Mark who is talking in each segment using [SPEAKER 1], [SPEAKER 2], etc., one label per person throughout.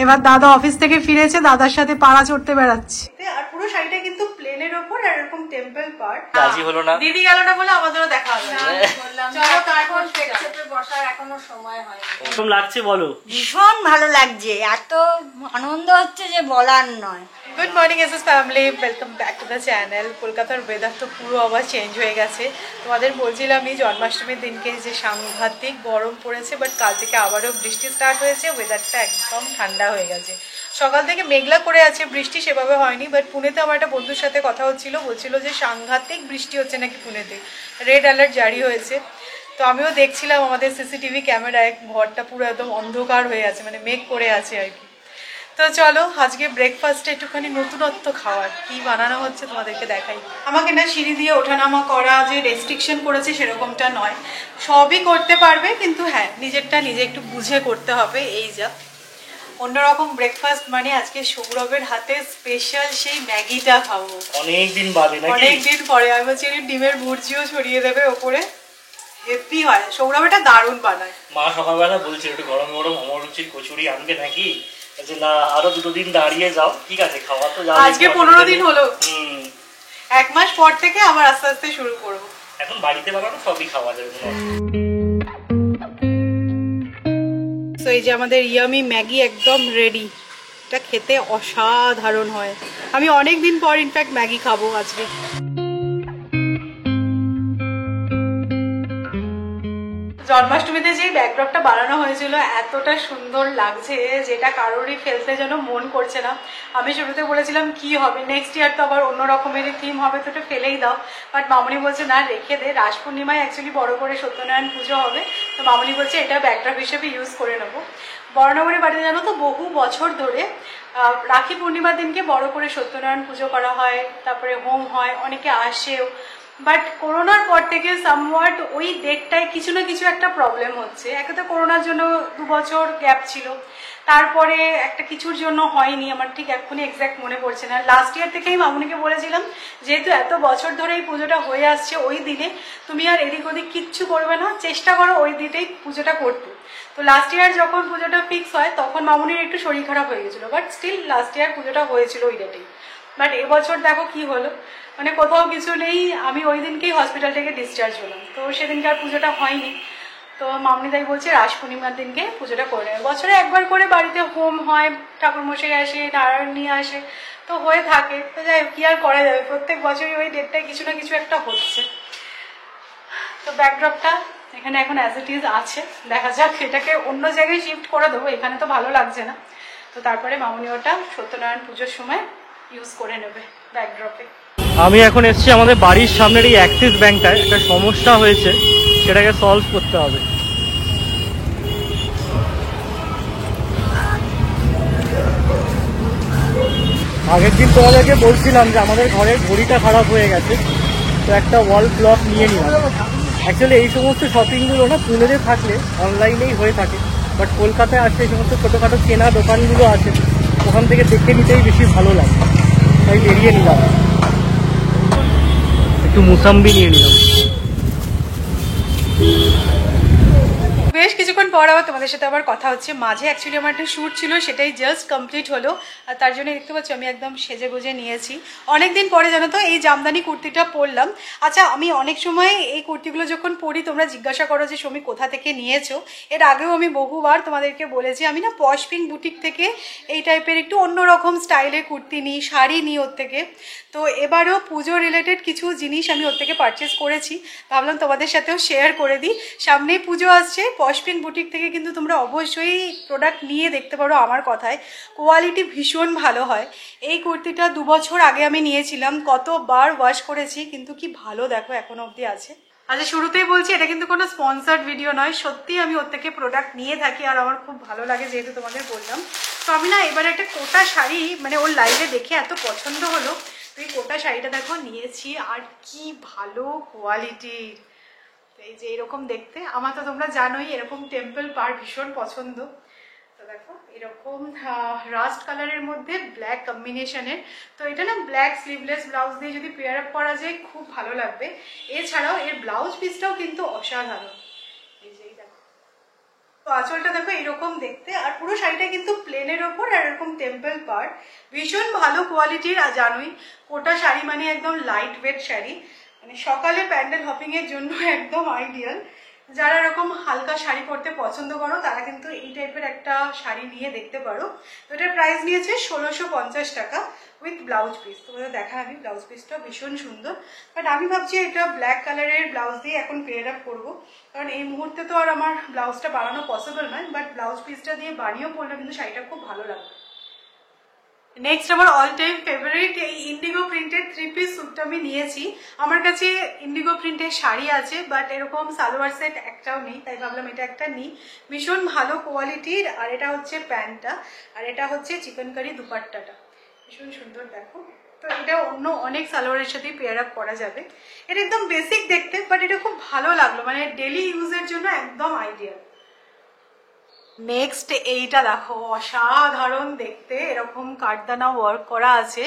[SPEAKER 1] এবার দাদা অফিস থেকে ফিরেছে, দাদার সাথে পাড়া চড়তে বেড়াচ্ছে। আর পুরো শাড়িটা কিন্তু প্লেনের ওপর আর এরকম টেম্পল পার।
[SPEAKER 2] রাজি হলো না,
[SPEAKER 1] দিদি গেল না বলে আমাদেরও দেখা হবে না। চলো তারপর
[SPEAKER 3] বসার এখনো সময় হয়।
[SPEAKER 2] কেমন লাগছে বলো?
[SPEAKER 3] ভীষণ ভালো লাগছে, এত আনন্দ হচ্ছে যে বলার নয়।
[SPEAKER 1] Good morning SS family, welcome back to the channel. কলকাতার ওয়েদার তো পুরো আবার চেঞ্জ হয়ে গেছে। তোমাদের বলছিলাম এই জন্মাষ্টমীর দিনকে যে সাংঘাতিক গরম পড়েছে, বাট কাল থেকে আবারও বৃষ্টি স্টার্ট হয়েছে। ওয়েদারটা একদম ঠান্ডা হয়ে গেছে। সকাল থেকে মেঘলা করে আছে, বৃষ্টি সেভাবে হয়নি। বাট পুনেতে আমার একটা বন্ধুর সাথে কথা বলছিল যে সাংঘাতিক বৃষ্টি হচ্ছে নাকি পুনেতে, রেড অ্যালার্ট জারি হয়েছে। তো আমিও দেখছিলাম আমাদের সিসিটিভি ক্যামেরায় ঘরটা পুরো একদম অন্ধকার হয়ে আছে, মানে মেঘ করে আছে আর কি। তো চলো আজকে ব্রেকফাস্টে একটুখানি নতুনত্ব খাওয়ার কি বানানো হচ্ছে তোমাদেরকে দেখাই। আমাকে না সিঁড়ি দিয়ে ওঠানামা করা যে রেস্ট্রিকশন করেছে সেরকমটা নয়, সবই করতে পারবে, কিন্তু হ্যাঁ নিজেরটা নিজে একটু বুঝে করতে হবে। এই যা অন্যরকম ব্রেকফাস্ট, মানে আজকে সৌরভের হাতে স্পেশাল সেই ম্যাগিটা খাবো
[SPEAKER 2] অনেকদিন বাদে,
[SPEAKER 1] অনেকদিন পরে। আমি বলছি ডিমের ভুর্জিও ছড়িয়ে দেবে ওপরে, হেভি হয়। সৌরভ এটা দারুণ বানায়।
[SPEAKER 2] মা সকালবেলা বলছে একটু গরম গরম অমরুচির কচুরি আনবে নাকি, না আরো 2 দিন দাঁড়িয়ে যাও। ঠিক আছে, খাওয়া তো যাবে।
[SPEAKER 1] আজকে 15 দিন হলো, 1 মাস পর থেকে আবার আস্তে আস্তে শুরু করবো।
[SPEAKER 2] এখন বাড়িতে বানানো সবই খাওয়া যাবে।
[SPEAKER 1] তো এই যে আমাদের ইয়ামি ম্যাগি একদম রেডি। এটা খেতে অসাধারণ হয়। আমি অনেক দিন পর ইনফ্যাক্ট ম্যাগি খাবো আজকে। জন্মাষ্টমীতে যে ব্যাকড্রপটা বানানো হয়েছিল এতটা সুন্দর লাগছে, যেটা কারোরই ফেলতে যেন মন করছে না। আমি শুরুতে বলেছিলাম কি হবে, নেক্সট ইয়ার তো আবার অন্য রকমেরই থিম হবে, তো এটা ফেলেই দাও। বাট মামনি বলছে না রেখে দে, রাস পূর্ণিমায় অ্যাকচুয়ালি বড় করে সত্যনারায়ণ পুজো হবে, তো মামনি বলছে এটা ব্যাকড্রপ হিসেবে ইউজ করে নেবো। বর্ণনগরের বাড়িতে জানো তো বহু বছর ধরে রাখি পূর্ণিমার দিনকে বড় করে সত্যনারায়ণ পুজো করা হয়, তারপরে হোম হয়, অনেকে আসেও। বাট করোনার পর থেকে সামওয়াট ওই ডেটটায় কিছু না কিছু একটা প্রবলেম হচ্ছে। একে তো করোনার জন্য 2 বছর গ্যাপ ছিল, তারপরে একটা কিছুর জন্য হয়নি, আমার ঠিক এক্ষুনি এক্স্যাক্ট মনে পড়ছে না। লাস্ট ইয়ার থেকেই মামুনিকে বলেছিলাম যেহেতু এত বছর ধরে এই পুজোটা হয়ে আসছে, ওই দিনে তুমি আর এদিক ওদিক কিচ্ছু করবে না, চেষ্টা করো ওই দিনেই পুজোটা করতে। তো লাস্ট ইয়ার যখন পুজোটা ফিক্স হয় তখন মামুনির একটু শরীর খারাপ হয়ে গেছিলো, বাট স্টিল লাস্ট ইয়ার পুজোটা হয়েছিল ওই ডেটেই। বাট এবছর দেখো কি হলো, মানে কোথাও কিছু নেই। আমি ওই দিনকেই হসপিটাল থেকে ডিসচার্জ হলাম, তো সেদিনকে আর পুজোটা হয়নি। তো মামনি তাই বলছে রাস পূর্ণিমার দিনকে পুজোটা করে নেবে। বছরে একবার করে বাড়িতে হোম হয়, ঠাকুরমশাই আসে, নারায়ণ নিয়ে আসে, তো হয়ে থাকে। তো যাই হোক, কি আর করা যাবে, প্রত্যেক বছরই ওই ডেটটায় কিছু না কিছু একটা হচ্ছে। তো ব্যাকড্রপটা এখানে এখন অ্যাজ ইট ইজ আছে, দেখা যাক এটাকে অন্য জায়গায় শিফট করে দেবো, এখানে তো ভালো লাগছে না। তো তারপরে মামনি ওটা সত্যনারায়ণ পুজোর সময় ইউজ করে নেবে ব্যাকড্রপে।
[SPEAKER 2] আমি এখন এসেছি আমাদের বাড়ির সামনের এই অ্যাক্সিস ব্যাংকটায়, একটা সমস্যা হয়েছে, সেটাকে সলভ করতে হবে। আগের দিন তোমাদেরকে বলছিলাম যে আমাদের ঘরের ঘড়িটা খারাপ হয়ে গেছে, তো একটা ওয়াল ক্লক নিয়ে নিলাম। অ্যাকচুয়ালি এই সমস্ত শপিংগুলো না পুনেতে থাকলে অনলাইনেই হয়ে থাকে, বাট কলকাতায় আসলে এই সমস্ত ছোটোখাটো কেনা দোকানগুলো আছে, ওখান থেকে দেখে নিতেই বেশি ভালো লাগে, তাই এড়িয়ে নিলাম। একটু মুসাম্বি নিয়ে নিলাম।
[SPEAKER 1] বেশ কিছুক্ষণ পর আবার তোমাদের সাথে আবার কথা হচ্ছে। মাঝে অ্যাকচুয়ালি আমার একটা শ্যুট ছিল, সেটাই জাস্ট কমপ্লিট হলো। আর তার জন্য দেখতে পাচ্ছি আমি একদম সেজে গুজে নিয়েছি। অনেকদিন পরে জানো তো এই জামদানি কুর্তিটা পরলাম। আচ্ছা, আমি অনেক সময় এই কুর্তিগুলো যখন পরি তোমরা জিজ্ঞাসা করো যে সুমি কোথা থেকে নিয়েছো। এর আগেও আমি বহুবার তোমাদেরকে বলেছি আমি না পশ পিঙ্ক বুটিক থেকে এই টাইপের একটু অন্যরকম স্টাইলের কুর্তি নিই, শাড়ি নিই ওর থেকে। তো এবারও পুজো রিলেটেড কিছু জিনিস আমি ওর থেকে পারচেস করেছি, ভাবলাম তোমাদের সাথেও শেয়ার করে দিই। সামনেই পুজো আসছে, পশ পিঙ্ক বুটিক থেকে কিন্তু তোমরা অবশ্যই প্রোডাক্ট নিয়ে দেখতে পারো। আমার কথায় কোয়ালিটি ভীষণ ভালো হয়। এই কুর্তিটা 2 বছর আগে আমি নিয়েছিলাম, কতবার ওয়াশ করেছি, কিন্তু কি ভালো দেখো এখনো অবধি আছে। আচ্ছা, শুরুতেই বলছি এটা কিন্তু কোনো স্পন্সার্ড ভিডিও নয়, সত্যি আমি ওর থেকে প্রোডাক্ট নিয়ে থাকি আর আমার খুব ভালো লাগে, যেহেতু তোমাদের বললাম। তো আমি না এবার একটা কোটা শাড়ি মানে ওর লাইভে দেখে এত পছন্দ হলো, তো এই কোটা শাড়িটা দেখো নিয়েছি, আর কি ভালো কোয়ালিটির। এই যে এরকম দেখতে, আমার তো তোমরা জানোই এরকম টেম্পল পার ভীষণ পছন্দ। তো দেখো এরকম রাস্ট কালারের মধ্যে ব্ল্যাক কম্বিনেশনের। তো এটা না ব্ল্যাক স্লিভলেস ব্লাউজ দিয়ে যদি পেয়ার আপ করা যায় খুব ভালো লাগবে। এছাড়াও এর ব্লাউজ পিসটাও কিন্তু অসাধারণ। এই যে দেখো, তো আঁচলটা দেখো এরকম দেখতে, আর পুরো শাড়িটা কিন্তু প্লেনের ওপর এরকম টেম্পল পার, ভীষণ ভালো কোয়ালিটির। আর জানোই কোটা শাড়ি মানে একদম লাইট ওয়েট শাড়ি, মানে সকালে প্যান্ডেল হপিং এর জন্য একদম আইডিয়াল। যারা এরকম হালকা শাড়ি পরতে পছন্দ করো তারা কিন্তু এই টাইপের একটা শাড়ি নিয়ে দেখতে পারো। তো এটার প্রাইস নিয়েছে 1650 টাকা উইথ ব্লাউজ পিস। তোমাদের দেখা আমি ব্লাউজ পিসটা ভীষণ সুন্দর, বাট আমি ভাবছি এটা ব্ল্যাক কালারের ব্লাউজ দিয়ে এখন পেয়ার আপ করবো, কারণ এই মুহূর্তে তো আর আমার ব্লাউজটা বানানো পসিবল নয়, বাট ব্লাউজ পিসটা দিয়ে বানিয়েও পরলে কিন্তু শাড়িটা খুব ভালো লাগবে। নেক্সট আমার অল টাইম ফেভারিট এই ইন্ডিগো প্রিন্টের 3 পিস স্যুটটা আমি নিয়েছি। আমার কাছে ইন্ডিগো প্রিন্টের শাড়ি আছে, বাট এরকম সালোয়ার সেট একটাও নেই, তাই ভাবলাম এটা একটা নিই। ভীষণ ভালো কোয়ালিটির, আর এটা হচ্ছে প্যান্টটা, আর এটা হচ্ছে চিকনকারি দুপাট্টাটা, ভীষণ সুন্দর দেখো। তো এটা অন্য অনেক সালোয়ারের সাথেই পেয়ার আপ করা যাবে। এটা একদম বেসিক দেখতে, বাট এটা খুব ভালো লাগলো, মানে ডেলি ইউজের জন্য একদম আইডিয়াল। নেক্সট এইটা দেখো, অসাধারণ দেখতে, এরকম কাঠদানা ওয়ার্ক করা আছে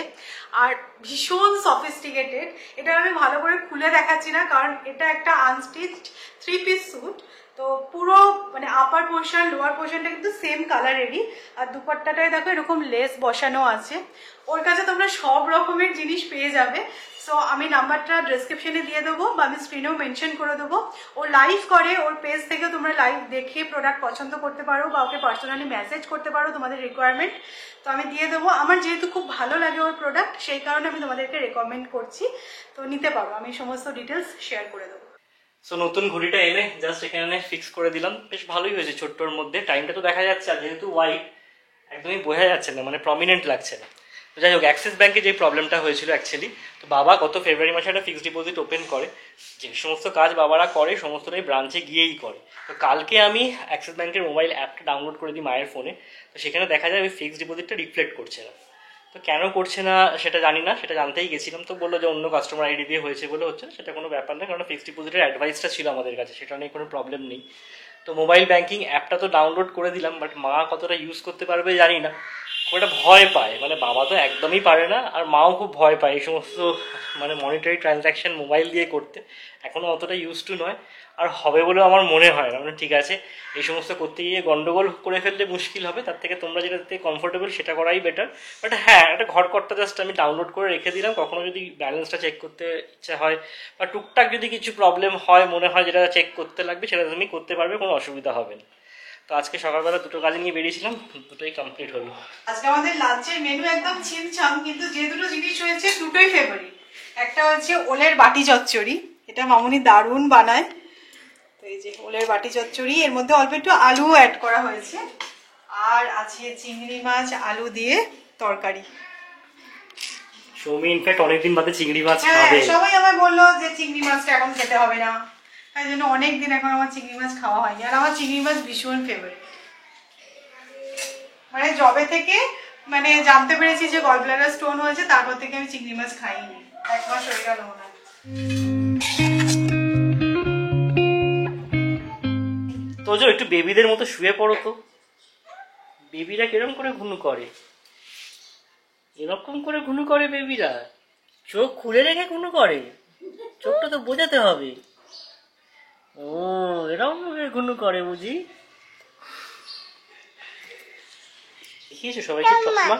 [SPEAKER 1] আর ভীষণ সফিস্টিকেটেড। এটা আমি ভালো করে খুলে দেখাচ্ছি না, কারণ এটা একটা আনস্টিচড 3 পিস স্যুট। তো পুরো মানে আপার পোর্শন লোয়ার পোর্শনটা কিন্তু সেম কালারেরই, আর দুপাট্টাটায় দেখো এরকম লেস বসানো আছে। ওর কাছে তোমরা সব রকমের জিনিস পেয়ে যাবে। সো আমি নাম্বারটা ডেসক্রিপশনে দিয়ে দেবো, বা আমি স্ক্রিনেও মেনশন করে দেবো। ও লাইভ করে, ওর পেজ থেকে তোমরা লাইভ দেখে প্রোডাক্ট পছন্দ করতে পারো, বা ওকে পার্সোনালি মেসেজ করতে পারো তোমাদের রিকোয়ারমেন্ট। তো আমি দিয়ে দেবো। আমার যেহেতু খুব ভালো লাগে ওর প্রোডাক্ট, সেই কারণে আমি তোমাদেরকে রেকমেন্ড করছি। তো নিতে পারো, আমি সমস্ত ডিটেলস শেয়ার করে দেবো।
[SPEAKER 2] সো নতুন ঘড়িটা এনে জাস্ট এখানে ফিক্স করে দিলাম, বেশ ভালোই হয়েছে ছোট্টর মধ্যে। টাইমটা তো দেখা যাচ্ছে, আর যেহেতু হোয়াইট একদমই বোঝা যাচ্ছে না, মানে প্রমিনেন্ট লাগছে না। তো যাই হোক, অ্যাক্সিস ব্যাঙ্কে যে প্রবলেমটা হয়েছিল অ্যাকচুয়ালি, তো বাবা গত ফেব্রুয়ারি মাসে একটা ফিক্সড ডিপোজিট ওপেন করে। যে সমস্ত কাজ বাবারা করে সমস্তটাই ব্রাঞ্চে গিয়েই করে। তো কালকে আমি অ্যাক্সিস ব্যাঙ্কের মোবাইল অ্যাপটা ডাউনলোড করে দিই মায়ের ফোনে। তো সেখানে দেখা যায় ওই ফিক্সড ডিপোজিটটা রিফ্লেক্ট করছে না। তো কেন করছে না সেটা জানি না, সেটা জানতেই গেছিলাম। তো বললো যে অন্য কাস্টমার আইডি দিয়ে হয়েছে বলে হচ্ছে, সেটা কোনো ব্যাপার না, কারণ ফিক্সড ডিপোজিটের অ্যাডভাইসটা ছিল আমাদের কাছে, সেটা নিয়ে কোনো প্রবলেম নেই। তো মোবাইল ব্যাঙ্কিং অ্যাপটা তো ডাউনলোড করে দিলাম, বাট মা কতটা ইউজ করতে পারবে জানি না। খুব একটা ভয় পায়, মানে বাবা তো একদমই পারে না, আর মাও খুব ভয় পায় এই সমস্ত মানে মনিটারি ট্রানজ্যাকশন মোবাইল দিয়ে করতে। এখনও অতটা ইউজ টু নয়, আর হবে বলেও আমার মনে হয় না। মানে ঠিক আছে, এই সমস্ত করতে গিয়ে গন্ডগোল করে ফেললে মুশকিল হবে, তার থেকে তোমরা যেটাতে কমফোর্টেবল সেটা করাই বেটার। বাট হ্যাঁ, একটা ঘরকরটা জাস্ট আমি ডাউনলোড করে রেখে দিলাম, কখনো যদি ব্যালেন্সটা চেক করতে ইচ্ছা হয় বা টুকটাক যদি কিছু প্রবলেম হয় মনে হয় যেটা চেক করতে লাগবে, সেটা তুমি করতে পারবে, কোনো অসুবিধা হবে না। তো আজকে সকালবেলা দুটো কাজ নিয়ে বেরিয়েছিলাম, দুটোই কমপ্লিট হলো।
[SPEAKER 1] আজকে আমাদের লাঞ্চের মেনু একদম ছিমছাম, কিন্তু যে দুটো জিনিস হয়েছে দুটোই ফেভারিট। একটা হচ্ছে ওলের বাটি চচ্চড়ি, এটা মামুনি দারুণ বানায়। তো এই যে ওলের বাটি চচ্চড়ি, এর মধ্যে অল্প একটু আলু অ্যাড করা হয়েছে, আর আছে চিংড়ি মাছ আলু দিয়ে তরকারি।
[SPEAKER 2] সৌমি ইনফ্যাক্ট অনেকদিন বাদে চিংড়ি মাছ
[SPEAKER 1] হ্যাঁ,
[SPEAKER 2] খাবে।
[SPEAKER 1] সবাই আমায় বললো যে চিংড়ি মাছটা এখন খেতে হবে না, তাই জন্য অনেকদিন এখন আমার চিংড়ি মাছ খাওয়া হয়নি। আর আমার চিংড়ি মাছ ভীষণ ফেভারিট, মানে জবে থেকে মানে জানতে পেরেছি যে গলব্লাডার স্টোন হয়েছে, তারপর থেকে আমি চিংড়ি মাছ খাইনি, 1 মাস হয়ে গেল মনে হয়।
[SPEAKER 2] তো যে একটু বেবিদের মতো শুয়ে পড়ো তো। বেবিরা কিরকম করে ঘুনু করে, এরকম করে ঘুনু করে বেবিরা, চোখ খুলে রেখে ঘুনু করে, চোখটা তো বোঝাতে হবে। ও এরকম করে ঘুনু করে বুঝি। দেখিয়েছো সবাইকে চশমা।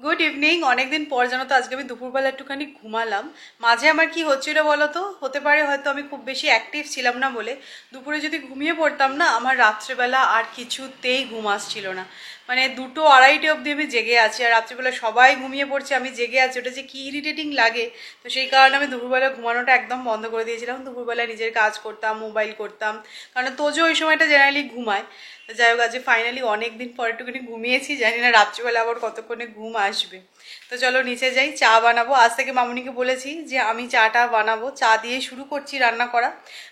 [SPEAKER 1] Good evening. অনেকদিন পর জানো তো আজকে আমি দুপুরবেলা একটুখানি ঘুমালাম। মাঝে আমার কি হচ্ছিল বলো তো, হতে পারে হয়তো আমি খুব বেশি অ্যাক্টিভ ছিলাম না বলে দুপুরে যদি ঘুমিয়ে পড়তাম না, আমার রাত্রেবেলা আর কিছুতেই ঘুম আসছিল না। মানে 2-2-2:30 অবধি আমি জেগে আছি, আর রাত্রিবেলা সবাই ঘুমিয়ে পড়ছে, আমি জেগে আছি। ওটা যে কি ইরিটেটিং লাগে। তো সেই কারণে আমি দুপুরবেলা ঘুমানোটা একদম বন্ধ করে দিয়েছিলাম। দুপুরবেলা নিজের কাজ করতাম, মোবাইল করতাম, কারণ তোজো ওই সময়টা জেনারেলি ঘুমায়। যাই হোক, আজকে ফাইনালি অনেকদিন পর একটুখানি ঘুমিয়েছি, জানি না রাত্রিবেলা আবার কতক্ষণে ঘুম আসবে। তো চলো নিচে যাই, চা বানাবো। আজ থেকে মামুনিকে বলেছি যে আমি চাটা বানাবো, চা দিয়ে শুরু করছি রান্না করা।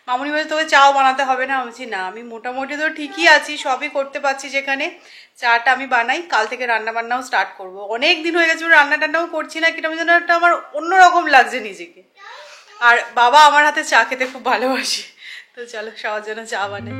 [SPEAKER 1] মামুনি বলছে তোকে চাও বানাতে হবে না। আমি বলছি না, আমি মোটামুটি তো ঠিকই আছি, সবই করতে পারছি, যেখানে চাটা আমি বানাই। কাল থেকে রান্না বান্নাও স্টার্ট করব। অনেক দিন হয়ে গেছে রান্না টান্নাও করছি না, কিরকম যেন একটা আমার অন্যরকম লাগছে নিজেকে। আর বাবা আমার হাতে চা খেতে খুব ভালোবাসে। তো চলো সবার জন্য চা বানাই।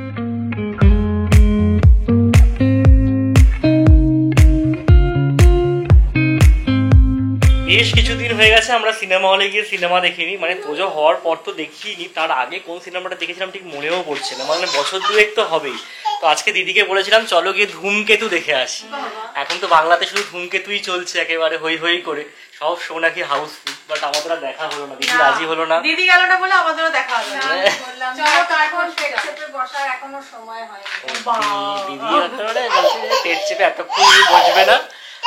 [SPEAKER 2] বেশ কিছুদিন হয়ে গেছে আমরা সিনেমা হলে গিয়ে সিনেমা দেখিনি, মানে তোজো হওয়ার পর তো দেখিনি, তার আগে কোন সিনেমাটা দেখেছিলাম ঠিক মনেও পড়ছে না, মানে বছর দুয়েক তো হবেই। তো আজকে দিদিকে বলেছিলাম চলো গিয়ে ধূমকেতু দেখে আসি। এখন তো বাংলাতে শুধু ধূমকেতুই চলছে একেবারে হই হই করে, সব শো নাকি হাউসফুল, বাট আমাদের আর দেখা হলো না, দিদি রাজি হলো না।
[SPEAKER 1] দিদি গেল না বলে আমাদেরও দেখা হলো না। চলো তারপর
[SPEAKER 3] বসার এখনো সময় হয়
[SPEAKER 2] দিদি একেবারে বলছে যে পেট চেপে এতক্ষণ বসবে না,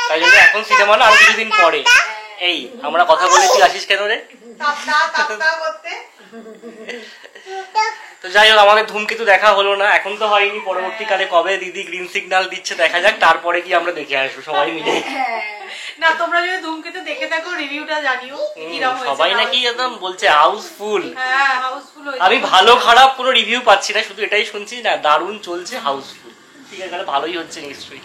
[SPEAKER 2] তাই জন্য এখন সিনেমা না আরো কিছুদিন পরে। এই আমরা কথা বলে তুই আসিস কেন রে? তো যাই হোক আমাদের ধূমকেতু দেখা হলো না, এখন তো হয়নি, পরবর্তীকালে কবে দিদি গ্রিন সিগন্যাল দিচ্ছে দেখা যাক, তারপরে কি আমরা দেখে আসবো সবাই মিলে।
[SPEAKER 1] না তোমরা যদি ধূমকেতু দেখে থাকো রিভিউটা জানিও কিরকম হয়েছে।
[SPEAKER 2] সবাই নাকি একদম বলছে হাউসফুল।
[SPEAKER 1] হ্যাঁ হাউসফুল হয়েছে।
[SPEAKER 2] আমি ভালো খারাপ কোনো রিভিউ পাচ্ছি না, শুধু এটাই শুনছি না দারুণ চলছে হাউসফুল। ঠিক আছে তাহলে ভালোই হচ্ছে নিশ্চয়ই।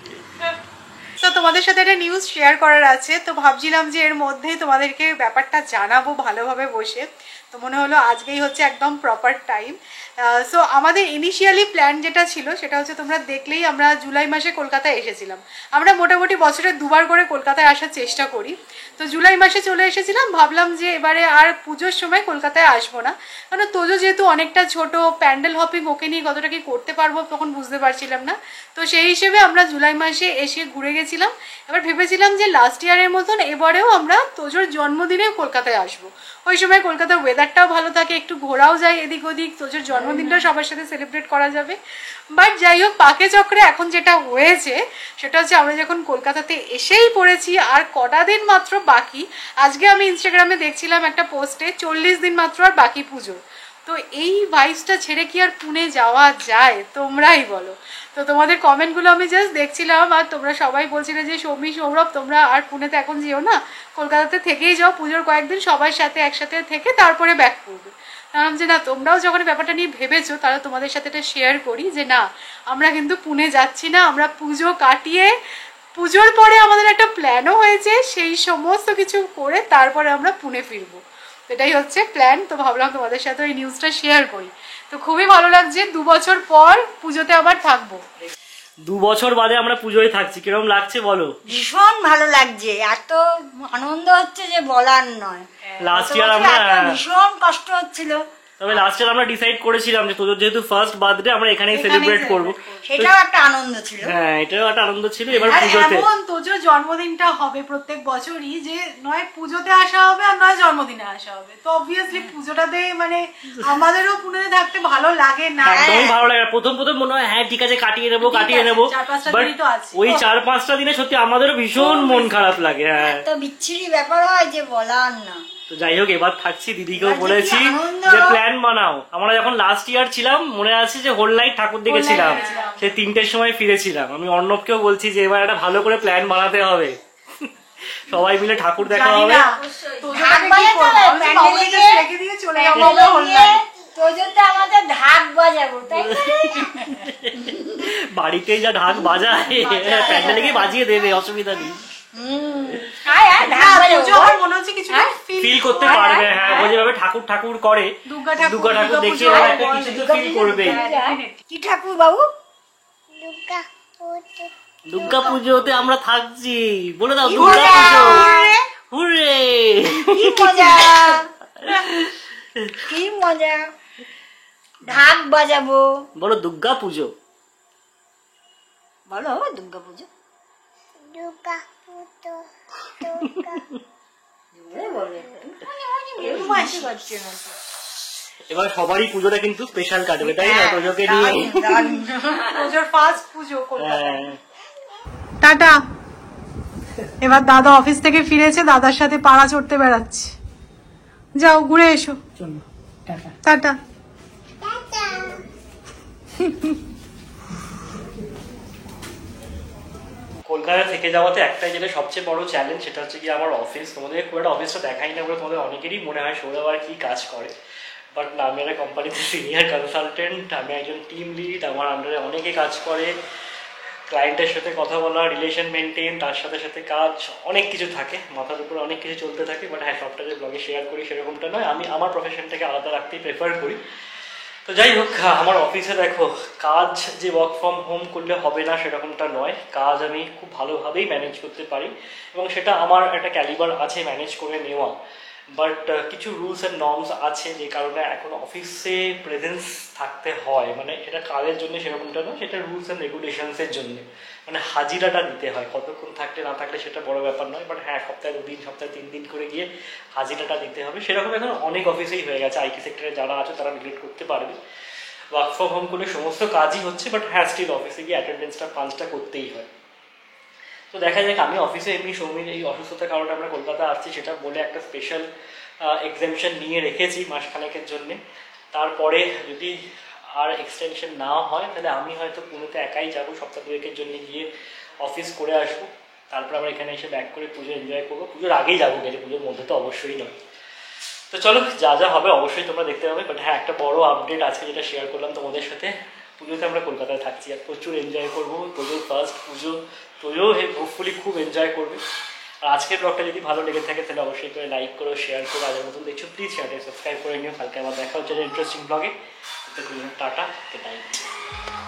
[SPEAKER 1] তো তোমাদের সাথে একটা নিউজ শেয়ার করার আছে, তো ভাবছিলাম যে এর মধ্যেই তোমাদেরকে ব্যাপারটা জানাবো ভালোভাবে বসে, তো মনে হলো আজকেই হচ্ছে একদম প্রপার টাইম। সো আমাদের ইনিশিয়ালি প্ল্যান যেটা ছিল সেটা হচ্ছে তোমরা দেখলেই আমরা জুলাই মাসে কলকাতায় এসেছিলাম। আমরা মোটামুটি বছরে দুবার করে কলকাতায় আসার চেষ্টা করি, তো জুলাই মাসে চলে এসেছিলাম, ভাবলাম যে এবারে আর পুজোর সময় কলকাতায় আসবো না, কারণ তোজো যেহেতু অনেকটা ছোট, প্যান্ডেল হপিং ওকে নিয়ে কতটা কি করতে পারবো তখন বুঝতে পারছিলাম না। তো সেই হিসেবে আমরা জুলাই মাসে এসে ঘুরে গেছিলাম। এবার ভেবেছিলাম যে লাস্ট ইয়ারের মতন এবারেও আমরা তোজোর জন্মদিনে কলকাতায় আসবো, ওই সময় কলকাতার ওয়েদারটাও ভালো থাকে, একটু ঘোরাও যায় এদিক ওদিক, তোজোর জন্মদিনটাও সবার সাথে সেলিব্রেট করা যাবে। বাট যাই হোক পাকে চক্রে এখন যেটা হয়েছে সেটা হচ্ছে আমরা যখন কলকাতাতে এসেই পড়েছি আর কটা দিন মাত্র বাকি। আজকে আমি ইনস্টাগ্রামে দেখছিলাম একটা পোস্টে 40 দিন মাত্র আর বাকি পুজো। তো এই ভাইবসটা ছেড়ে কি আর পুনে যাওয়া যায় তোমরাই বলো। তো তোমাদের কমেন্টগুলো আমি জাস্ট দেখছিলাম আর তোমরা সবাই বলছিলে যে সৌমি সৌরভ তোমরা আর পুনেতে এখন যেও না, কলকাতাতে থেকেই যাও, পুজোর কয়েকদিন সবার সাথে একসাথে থেকে তারপরে ব্যাক করবে। কারণ যে না তোমরাও যখন ব্যাপারটা নিয়ে ভেবেছো তাহলে তোমাদের সাথে এটা শেয়ার করি যে না আমরা কিন্তু পুনে যাচ্ছি না, আমরা পুজো কাটিয়ে পুজোর পরে আমাদের একটা প্ল্যানও হয়েছে, সেই সমস্ত কিছু করে তারপরে আমরা পুনে ফিরবো, এটাই হচ্ছে প্ল্যান। তো ভাবলাম তোমাদের সাথে ওই নিউজটা শেয়ার করি। তো খুবই ভালো লাগছে, 2 বছর পর পুজোতে আবার থাকবো।
[SPEAKER 2] 2 বছর বাদে আমরা পুজোয় থাকছি, কিরকম লাগছে বলো?
[SPEAKER 3] ভীষণ ভালো লাগছে, এত আনন্দ হচ্ছে যে বলার নয়।
[SPEAKER 2] লাস্ট ইয়ার আমরা
[SPEAKER 3] ভীষণ কষ্ট হচ্ছিল,
[SPEAKER 2] তবে লাস্ট ইয়ার আমরা ডিসাইড করেছিলাম যে তোদের যেহেতু ফার্স্ট বার্থডে আমরা এখানেই সেলিব্রেট করবো,
[SPEAKER 3] সেটাও একটা আনন্দ ছিল।
[SPEAKER 2] হ্যাঁ এটাও একটা আনন্দ ছিল। এবার
[SPEAKER 1] আর
[SPEAKER 2] পুজোতে
[SPEAKER 1] এমন তোজোর জন্মদিনটা হবে প্রত্যেক বছরই যে নয় পুজোতে আসা হবে আর নয় জন্মদিনে আসা হবে, তো অবভিয়াসলি পুজোটাতে মানে আমাদেরও পুনেতে থাকতে ভালো লাগে না,
[SPEAKER 2] একদমই ভালো লাগে। প্রথম মনে হয় হ্যাঁ ঠিক আছে কাটিয়ে নেবো, বাট ওই 4-5টা দিনে সত্যি আমাদেরও ভীষণ মন খারাপ লাগে। হ্যাঁ
[SPEAKER 3] তো বিচ্ছিরি ব্যাপার হয় যে বলার না।
[SPEAKER 2] তো যাই হোক এবার থাকছি, দিদিকেও বলেছি যে প্ল্যান বানাও। আমরা যখন লাস্ট ইয়ার ছিলাম মনে আছে যে হোল নাইট ঠাকুর দেখেছিলাম, সে 3টের সময় ফিরেছিলাম। আমি অর্ণবকেও বলছি যে এবার একটা ভালো করে প্ল্যান বানাতে হবে, সবাই মিলে ঠাকুর দেখা হবে। বাড়িতেই যা ঢাক বাজায় প্যান্ডেলে গিয়ে বাজিয়ে দেবে, অসুবিধা নেই, ফিল করতে পারবে। হ্যাঁ ও যেভাবে ঠাকুর ঠাকুর করে, দুর্গা ঠাকুর দেখে একটা কিছু তো ফিল করবে।
[SPEAKER 3] কি ঠাকুর বাবু?
[SPEAKER 2] দুর্গা পুজোতে আমরা থাকছি, বলে দাও দুর্গা পুজো হুররে।
[SPEAKER 3] কি মজা কি মজা, ঢাক বাজাবো।
[SPEAKER 2] বলো দুর্গা পুজো,
[SPEAKER 3] বলো দুর্গা পুজো। দুর্গা পুজো
[SPEAKER 2] এবার সবারই পুজোটা কিন্তু স্পেশাল কাটবে তাই না পুজোকে নিয়ে।
[SPEAKER 1] পুজোর ফার্স্ট পুজো টাটা। এবার দাদা অফিস থেকে ফিরেছে, দাদার সাথে পাড়া চড়তে বেড়াচ্ছে, যাও ঘুরে এসো, টাটা।
[SPEAKER 2] কলকাতা থেকে যাওয়াতে একটাই যেটা সবচেয়ে বড় চ্যালেঞ্জ সেটা হচ্ছে কি আমার অফিস। তোমাদের খুব একটা অফিসটা দেখাই না বলে তোমাদের অনেকেরই মনে হয় সৌরভ আর কি কাজ করে, বাট না আমি একটা কোম্পানিতে সিনিয়র কনসালটেন্ট, আমি একজন টিম লিড, আমার আন্ডারে অনেকে কাজ করে, ক্লায়েন্টের সাথে কথা বলা, রিলেশন মেনটেন, তার সাথে সাথে কাজ, অনেক কিছু থাকে, মাথার উপরে অনেক কিছু চলতে থাকে। বাট হ্যাঁ সবটা যে ব্লগে শেয়ার করি সেরকমটা নয়, আমি আমার প্রফেশনটাকে আলাদা রাখতেই প্রেফার করি। তো তো যাই হোক, আমার অফিসে দেখো কাজ যে ওয়ার্ক ফ্রম হোম করলে হবে না সেরকমটা নয়, কাজ আমি খুব ভালোভাবেই ম্যানেজ করতে পারি এবং সেটা আমার একটা ক্যালিবার আছে ম্যানেজ করে নেওয়া। বাট কিছু রুলস অ্যান্ড নর্মস আছে যে কারণে এখন অফিসে প্রেজেন্স থাকতে হয়, মানে সেটা কাজের জন্য সেরকমটা নয়, সেটা রুলস অ্যান্ড রেগুলেশনসের জন্য, মানে হাজিরাটা দিতে হয়। কতক্ষণ থাকলে না থাকলে সেটা বড় ব্যাপার নয়, বাট হ্যাঁ সপ্তাহে 2 দিন সপ্তাহে 3 দিন করে গিয়ে হাজিরাটা দিতে হবে। সেরকম এখন অনেক অফিসেই হয়ে গেছে, আইটি সেক্টরে যারা আছে তারা রিলেট করতে পারবে। ওয়ার্ক ফ্রম হোম করলে সমস্ত কাজই হচ্ছে, বাট হ্যাঁ স্টিল অফিসে গিয়ে অ্যাটেন্ডেন্সটা পাঁচটা করতেই হয়। তো দেখা যাক, আমি অফিসে এমনি সৌমির এই অসুস্থতার কারণে আমরা কলকাতা আসছি সেটা বলে একটা স্পেশাল এক্সামশন নিয়ে রেখেছি মাসখানেকের জন্যে। তারপরে যদি আর এক্সটেনশন না হয় তাহলে আমি হয়তো পুনেতে একাই যাবো, সপ্তাহ 2 জন্য গিয়ে অফিস করে আসবো। তারপর আমরা এখানে এসে ব্যাক করে পুজো এনজয় করবো। পুজোর আগেই যাবো, গেলে পুজোর মধ্যে তো অবশ্যই নয়। তো চলো, যা যা হবে অবশ্যই তোমরা দেখতে পাবে। বাট হ্যাঁ, একটা বড় আপডেট আছে যেটা শেয়ার করলাম তোমাদের সাথে। পুজোতে আমরা কলকাতায় থাকছি আর প্রচুর এনজয় করবো। পুজোর ফার্স্ট পুজো, তোজো হোপফুলি খুব এনজয় করবে। আর আজকের ব্লগটা যদি ভালো লেগে থাকে তাহলে অবশ্যই করে লাইক করো, শেয়ার করো। আজের মতন দেখছো প্লিজ চ্যানেলটা সাবস্ক্রাইব করে নিও। কালকে আমার দেখা হচ্ছে ইন্টারেস্টিং ব্লগে। Tata, good night.